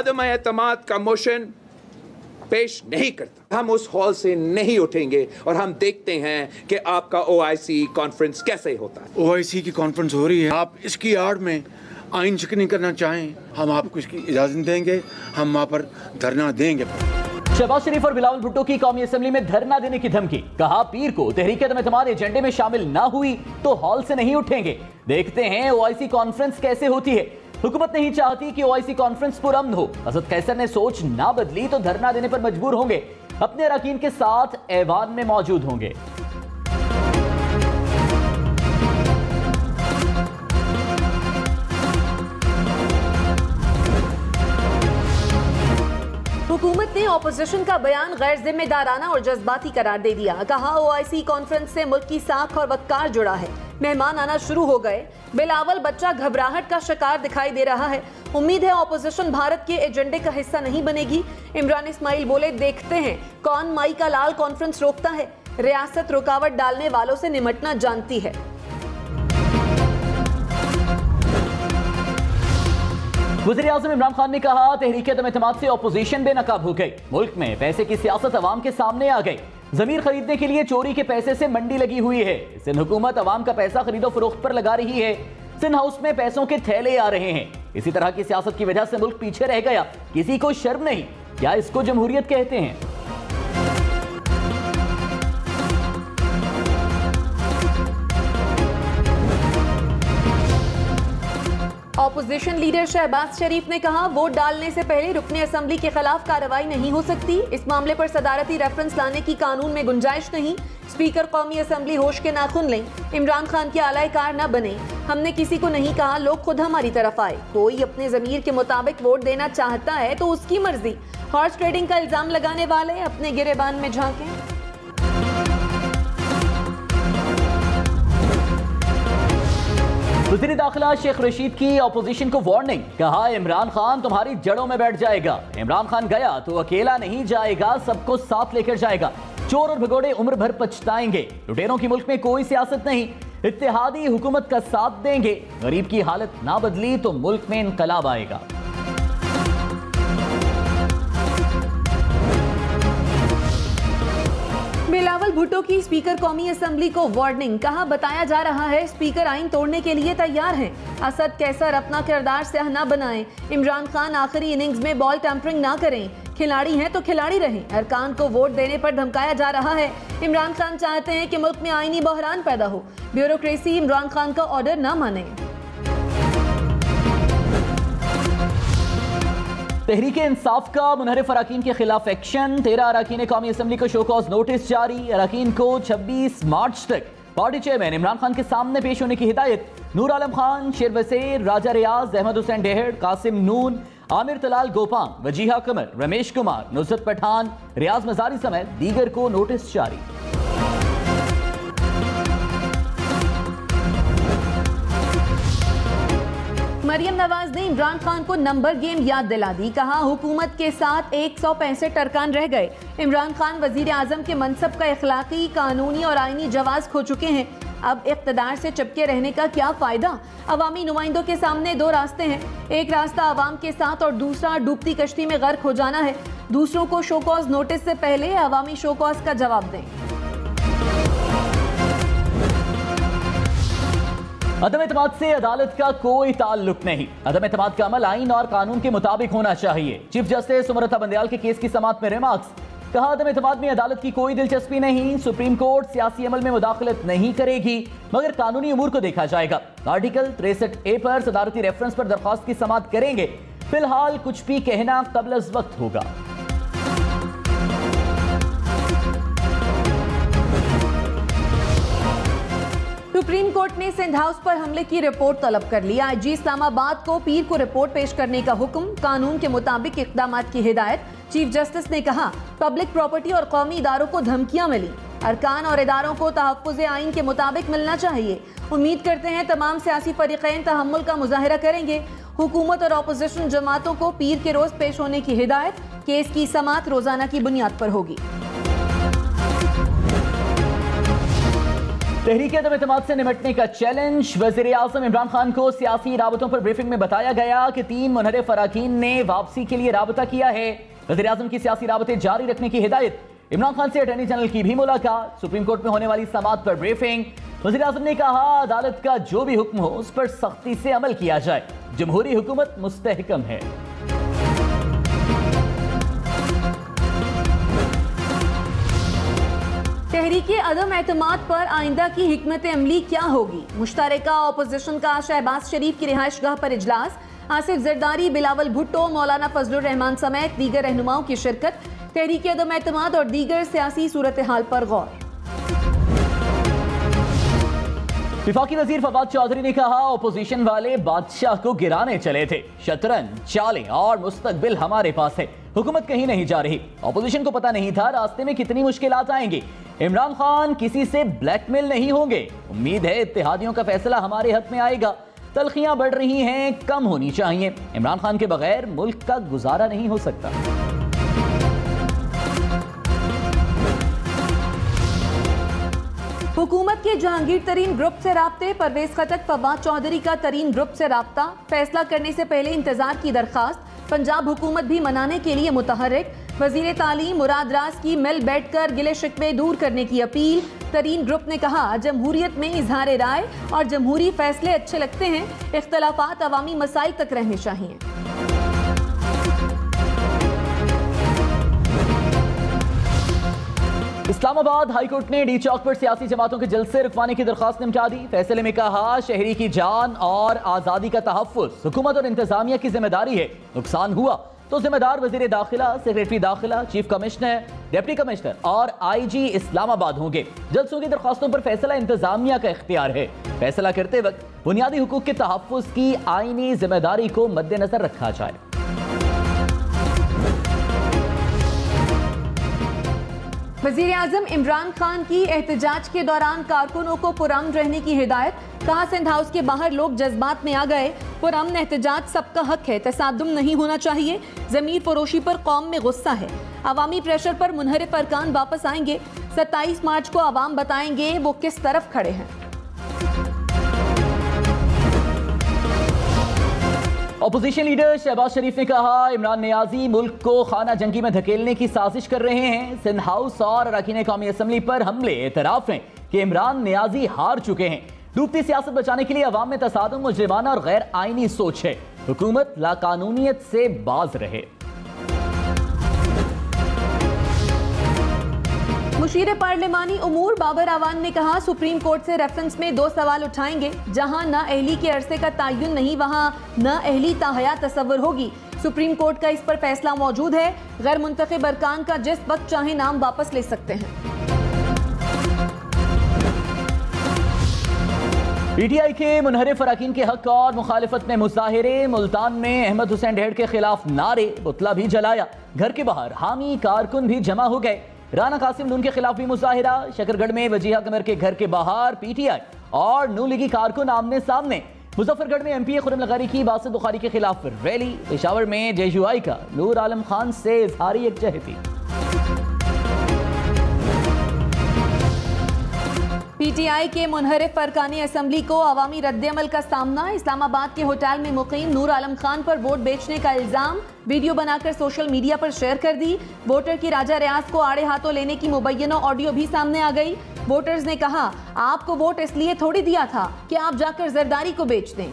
अदम एतमाद का मोशन पेश नहीं करता। हम उस हॉल से नहीं उठेंगे और हम देखते हैं कि आपका OIC कॉन्फ्रेंस कैसे होता है। OIC की कॉन्फ्रेंस हो रही है, आप इसकी आड़ में आइन शिकनी करना चाहें, हम आपको इसकी इजाजत देंगे, हम वहाँ पर धरना देंगे। शहबाज शरीफ और बिलावल भुट्टो की कौमी असेंबली में धरना देने की धमकी। कहा पीर को तहरीक अदम-ए-एतमाद एजेंडे में शामिल ना हुई तो हॉल से नहीं उठेंगे। देखते हैं OIC कॉन्फ्रेंस कैसे होती है। हुकूमत नहीं चाहती कि OIC कॉन्फ्रेंस पुरअमन हो। असद कैसर ने सोच ना बदली तो धरना देने पर मजबूर होंगे। अपने अरकान के साथ ऐवान में मौजूद होंगे। हुकूमत ने ऑपोजिशन का बयान गैर जिम्मेदाराना और जज्बाती करार दे दिया। कहा OIC कॉन्फ्रेंस से मुल्क की साख और वक़ार जुड़ा है। मेहमान आना शुरू हो गए। बिलावल बच्चा घबराहट का शिकार दिखाई दे रहा है। उम्मीद है ऑपोजिशन भारत के एजेंडे का हिस्सा नहीं बनेगी। इमरान इस्माइल बोले देखते हैं कौन माई का लाल कॉन्फ्रेंस रोकता है। रियासत रुकावट डालने वालों से निमटना जानती है। वज़ीर-ए-आज़म इमरान खान ने कहा तहरीक अदम-ए-एतमाद से ऑपोजिशन बेनकाब हो गई। मुल्क में पैसे की सियासत अवाम के सामने आ गई। जमीर खरीदने के लिए चोरी के पैसे से मंडी लगी हुई है। सिंध हुकूमत अवाम का पैसा खरीदो फरोख्त पर लगा रही है। सिंध हाउस में पैसों के थैले आ रहे हैं। इसी तरह की सियासत की वजह से मुल्क पीछे रह गया। किसी को शर्म नहीं। क्या इसको जमहूरियत कहते हैं? ऑपोजिशन लीडर शहबाज शरीफ ने कहा वोट डालने से पहले रुकने असेंबली के खिलाफ कार्रवाई नहीं हो सकती। इस मामले पर सदारती रेफरेंस लाने की कानून में गुंजाइश नहीं। स्पीकर कौमी असेंबली होश के नाखून लें। इमरान खान के आलाकार न बने। हमने किसी को नहीं कहा लोग खुद हमारी तरफ आए। कोई अपने जमीर के मुताबिक वोट देना चाहता है तो उसकी मर्जी। हॉर्स ट्रेडिंग का इल्जाम लगाने वाले अपने गिरेबान में झांकें। वज़ीर दाखिला शेख रशीद की ऑपोजिशन को वार्निंग। कहा इमरान खान तुम्हारी जड़ों में बैठ जाएगा। इमरान खान गया तो अकेला नहीं जाएगा, सबको साथ लेकर जाएगा। चोर और भगोड़े उम्र भर पछताएंगे। लुटेरों की मुल्क में कोई सियासत नहीं। इत्तेहादी हुकूमत का साथ देंगे। गरीब की हालत ना बदली तो मुल्क में इनकलाब आएगा। बिलावल भुट्टो की स्पीकर कौमी असेंबली को वार्निंग। कहा बताया जा रहा है स्पीकर आइन तोड़ने के लिए तैयार हैं। असद कैसर अपना किरदार स्याह न बनाएं। इमरान खान आखिरी इनिंग्स में बॉल टेम्परिंग ना करें। खिलाड़ी हैं तो खिलाड़ी रहें। अरकान को वोट देने पर धमकाया जा रहा है। इमरान खान चाहते हैं कि मुल्क में आईनी बहरान पैदा हो। ब्यूरोक्रेसी इमरान खान का ऑर्डर न माने। तहरीक इंसाफ का मुनहरिफ अराकीन के खिलाफ एक्शन। 13 अराकीन कौमी असेंबली को शो कॉज नोटिस जारी। अराकीन को 26 मार्च तक पार्टी चेयरमैन इमरान खान के सामने पेश होने की हिदायत। नूर आलम खान, शेर वसीर, राजा रियाज, अहमद हुसैन डेहड़, कासिम नून, आमिर तलाल गोपान, वजीहा कमर, रमेश कुमार, नुसरत पठान, रियाज मजारी समेत दीगर को नोटिस जारी। मरियम नवाज ने इमरान खान को नंबर गेम याद दिला दी। कहा हुकूमत के साथ 165 अरकान रह गए। इमरान खान वजीर आजम के मनसब का इखलाकी, कानूनी और आईनी जवाज खो चुके हैं। अब इख्तदार से चिपके रहने का क्या फायदा। अवामी नुमाइंदों के सामने दो रास्ते हैं। एक रास्ता अवाम के साथ और दूसरा डूबती कश्ती में गर्क हो जाना है। दूसरों को शोकॉज नोटिस से पहले अवामी शोकॉज का जवाब दें। अदम-ए-एतमाद से अदालत का कोई ताल्लुक नहीं। अदम-ए-एतमाद का अमल आइन और कानून के मुताबिक होना चाहिए। चीफ जस्टिस उमरता बंदयाल के केस की समाअत में रिमार्क्स। कहा अदम-ए-एतमाद में अदालत की कोई दिलचस्पी नहीं। सुप्रीम कोर्ट सियासी अमल में मुदाखलत नहीं करेगी मगर कानूनी अमूर को देखा जाएगा। आर्टिकल 63A पर सदारती रेफरेंस पर दरख्वास्त की समाअत करेंगे। फिलहाल कुछ भी कहना कब्ल अज़ वक्त होगा। सुप्रीम कोर्ट ने सिंध हाउस पर हमले की रिपोर्ट तलब कर ली। आईजी इस्लामाबाद को पीर को रिपोर्ट पेश करने का हुक्म। कानून के मुताबिक इक़दामात की हिदायत। चीफ जस्टिस ने कहा पब्लिक प्रॉपर्टी और कौमी इदारों को धमकियां मिली। अरकान और इदारों को तहफ़्फ़ुज़ आइन के मुताबिक मिलना चाहिए। उम्मीद करते हैं तमाम सियासी फरीक़ैन तहम्मुल का मुज़ाहिरा करेंगे। हुकूमत और अपोजिशन जमातों को पीर के रोज पेश होने की हिदायत। केस की समाअत रोजाना की बुनियाद पर होगी। तहरीक अदम एतमाद से निपटने का चैलेंज। वज़ीर आज़म इमरान खान को सियासी राबतों पर ब्रीफिंग में बताया गया कि 3 मुनहरिफ अरकान ने वापसी के लिए राबता किया है। वज़ीर आज़म की सियासी राबतें जारी रखने की हिदायत। इमरान खान से अटॉर्नी जनरल की भी मुलाकात। सुप्रीम कोर्ट में होने वाली समाअत पर ब्रीफिंग। वज़ीर आज़म ने कहा, अदालत का जो भी हुक्म हो उस पर सख्ती से अमल किया जाए। जमहूरी हुकूमत मुस्तहकम है। तहरीके अदम एतमाद पर आइंदा की हिकमत अमली क्या होगी? मुश्तरका अपोजिशन का शहबाज शरीफ की रिहाइशगाह पर इजलास। आसिफ जरदारी, बिलावल भुट्टो, मौलाना फजलुर रहमान समेत दीगर रहनुमाओं की शिरकत। तहरीके अदम एतमाद और दीगर सियासी सूरत हाल पर गौर। विफाकी वजीर फवाद चौधरी ने कहा, अपोजिशन वाले बादशाह को गिराने चले थे। शतरंज, चालें और मुस्तकबिल हमारे पास है। हुकूमत कहीं नहीं जा रही। अपोजिशन को पता नहीं था रास्ते में कितनी मुश्किलात आएंगी। इमरान खान किसी से ब्लैकमेल नहीं होंगे। उम्मीद है इत्तेहादियों का फैसला हमारे हक में आएगा। तलखियां बढ़ रही हैं, कम होनी चाहिए। इमरान खान के बगैर मुल्क का गुजारा नहीं हो सकता। हुकूमत के जहांगीर तरीन ग्रुप से राब्ते। परवेज खटक, फवाद चौधरी का तरीन ग्रुप से राब्ता। फैसला करने से पहले इंतजार की दरखास्त। पंजाब हुकूमत भी मनाने के लिए मुतहर्रिक। वजीर तालीम मुराद राज की मिल बैठकर गिले शिकवे दूर करने की अपील। तरीन ग्रुप ने कहा, जमहूरियत में इजहार राय और जमहूरी फैसले अच्छे लगते हैं, इख्तलाफात अवामी मसाइल तक रहने चाहिए। इस्लामाबाद हाईकोर्ट ने डी चौक पर सियासी जमातों के जलसे रुकवाने की दरखास्त निपटा दी। फैसले में कहा, शहरी की जान और आज़ादी का तहफ़्फ़ुज़ हुकूमत और इंतजामिया की जिम्मेदारी है। नुकसान हुआ तो जिम्मेदार वजीर दाखिला, सेक्रेटरी दाखिला, चीफ कमिश्नर, डिप्टी कमिश्नर और IG इस्लामाबाद होंगे। जल्सों की दरखास्तों पर फैसला इंतजामिया का इख्तियार है। फैसला करते वक्त बुनियादी हुकूक के तहफ़्फ़ुज़ की आईनी जिम्मेदारी को मद्देनजर रखा जाए। वज़ीर आज़म इमरान खान की एहतजाज के दौरान कारकुनों को पुरअमन रहने की हिदायत। कहा, सिंध हाउस के बाहर लोग जज्बात में आ गए। पुरअमन एहतजाज सबका हक है, तसादुम नहीं होना चाहिए। ज़मीर फरोशी पर कौम में गुस्सा है। अवामी प्रेशर पर मुनहरिफ अरकान वापस आएंगे। 27 मार्च को अवाम बताएंगे वो किस तरफ खड़े हैं। अपोजिशन लीडर शहबाज शरीफ ने कहा, इमरान नियाजी मुल्क को खाना जंगी में धकेलने की साजिश कर रहे हैं। सिंध हाउस और अरकान कौमी असम्बली पर हमले एतराफ हैं कि इमरान नियाजी हार चुके हैं। डूबती सियासत बचाने के लिए अवाम में तसादुम, मुजरिमाना और गैर आईनी सोच है। हुकूमत लाकानूनियत से बाज रहे। मुशीर पार्लिमानी उमूर बाबर आवान ने कहा, सुप्रीम कोर्ट से रेफरेंस में 2 सवाल उठाएंगे। जहां ना अहली के अरसे का तयन नहीं, वहां ना अहली ताहया तस्वर होगी। सुप्रीम कोर्ट का इस पर फैसला मौजूद है। गैर मुंतखब अरकान का जिस वक्त चाहे नाम वापस ले सकते हैं। PTI के मुनहरिफ अरकान के हक और मुखालिफत में मुजाहिरे। मुल्तान में अहमद हुसैन ढेड़ के खिलाफ नारे, पुतला भी जलाया। घर के बाहर हामी कारकुन भी जमा हो गए। राना कासिम नून के खिलाफ भी मुजाहिरा। शकरगढ़ में वजीहा कमर के घर के बाहर PTI और नून लीगी कारकुन आमने सामने। मुजफ्फरगढ़ में MPA खुर्रम लगारी की बासित बुखारी के खिलाफ रैली। पेशावर में JUI का नूर आलम खान से इजहारी यकजहती। PTI के मुनहरिफ अरकानी असम्बली को अवामी रद्द-ए-अमल का सामना। इस्लामाबाद के होटल में मुकीम नूर आलम खान पर वोट बेचने का इल्जाम। वीडियो बनाकर सोशल मीडिया पर शेयर कर दी। वोटर की राजा रियाज को आड़े हाथों लेने की मुबैना ऑडियो भी सामने आ गई। वोटर्स ने कहा, आपको वोट इसलिए थोड़ी दिया था कि आप जाकर जरदारी को बेच दें।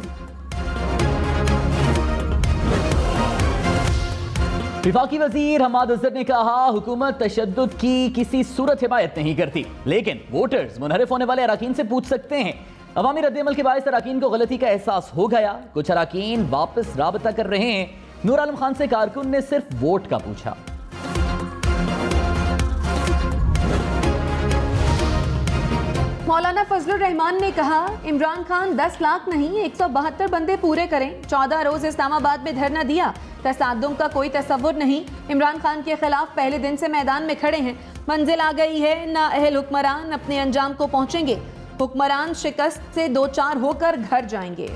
विफाकी वजीर हमाद अजहर ने कहा, हुकूमत तशद्दुद की किसी सूरत हिमायत नहीं करती, लेकिन वोटर्स मुनहरिफ होने वाले अरकान से पूछ सकते हैं। अवामी रद्द-ए-अमल के बायस अरकान को गलती का एहसास हो गया। कुछ अरकान वापस राबता कर रहे हैं। नूर आलम खान से कारकुन ने सिर्फ वोट का पूछा। मौलाना फजलुर रहमान ने कहा, इमरान खान 10 लाख नहीं 172 बंदे पूरे करें। 14 रोज इस्लामाबाद में धरना दिया। तसादुम का कोई तसव्वुर नहीं। इमरान खान के खिलाफ पहले दिन से मैदान में खड़े हैं। मंजिल आ गई है, ना अहल हुक्मरान अपने अंजाम को पहुंचेंगे। हुक्मरान शिकस्त से 2-4 होकर घर जाएंगे।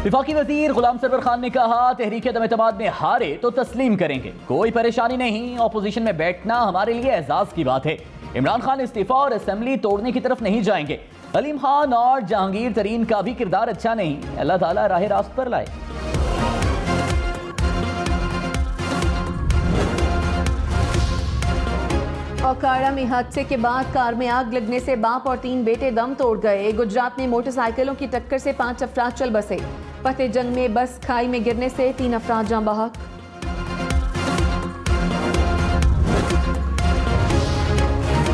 विफाकी वजीर गुलाम सरवर खान ने कहा, तहरीक अदम एतमाद में हारे तो तस्लीम करेंगे, कोई परेशानी नहीं। अपोजिशन में बैठना हमारे लिए एजाज की बात है। इमरान खान इस्तीफा और असेंबली तोड़ने की तरफ नहीं जाएंगे। अलीम खान और जहांगीर तरीन का भी किरदार अच्छा नहीं, अल्लाह ताला राह रास्त पर लाए। ओकाड़ा में हादसे के बाद कार में आग लगने से बाप और 3 बेटे दम तोड़ गए। गुजरात में मोटरसाइकिलों की टक्कर से 5 अफराद चल बसे। फतेह जंग में बस खाई में गिरने से 3 अफराद जान बहक।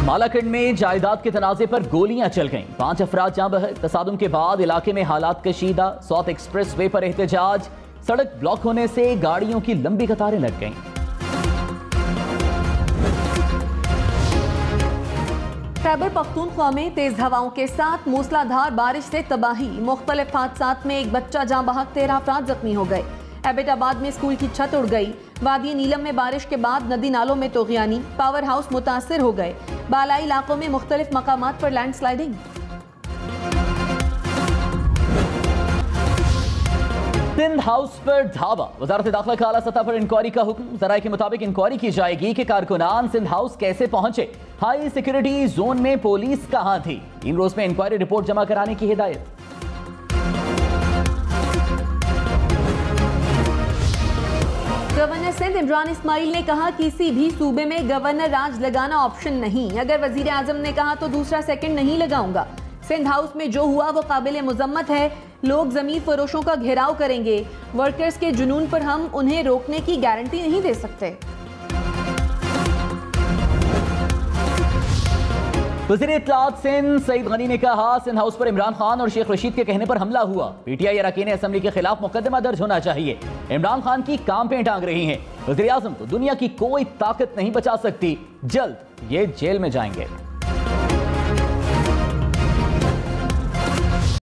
मालाकंड में जायदाद के तनाजे पर गोलियां चल गईं, 5 अफराद जान बहक। तसादुम के बाद इलाके में हालात कशीदा। साउथ एक्सप्रेस वे पर एहतजाज, सड़क ब्लॉक होने से गाड़ियों की लंबी कतारें लग गईं। खैबर पख्तूनख्वा में तेज हवाओं के साथ मूसलाधार बारिश से तबाही। मुख्तलिफ हादसात में एक बच्चा जान बहक, 13 अफराद जख्मी हो गए। एबटाबाद में स्कूल की छत उड़ गई। वादी नीलम में बारिश के बाद नदी नालों में तोगयानी, पावर हाउस मुतासिर हो गए। बालाई इलाकों में मुख्तलिफ मकामात पर लैंडस्लाइडिंग। सिंध हाउस पर धावा, वजारत दाखिला का आला सतह पर इंक्वायरी का हुक्म। जराये के मुताबिक इंक्वायरी की जाएगी कि कारकुनान सिंध हाउस कैसे पहुंचे, हाई सिक्योरिटी जोन में पुलिस कहां थी। 3 रोज में इंक्वायरी रिपोर्ट जमा कराने की हिदायत। गवर्नर सिंध इमरान इस्माइल ने कहा किसी भी सूबे में गवर्नर राज लगाना ऑप्शन नहीं। अगर वजीर आजम ने कहा तो दूसरा सेकंड नहीं लगाऊंगा। सिंध हाउस में जो हुआ वो काबिल मुजम्मत है। लोग जमीर फरोशों का घेराव करेंगे। वर्कर्स के जुनून पर हम उन्हें रोकने की गारंटी नहीं दे सकते। वज़ीर इत्तलात सिंध सईद गनी ने कहा सिंध हाउस पर इमरान खान और शेख रशीद के कहने पर हमला हुआ। पीटीआई अरकान असेंबली के खिलाफ मुकदमा दर्ज होना चाहिए। इमरान खान की काम पे टांग रही हैं। वज़ीर आज़म तो दुनिया की कोई ताकत नहीं बचा सकती, जल्द ये जेल में जाएंगे।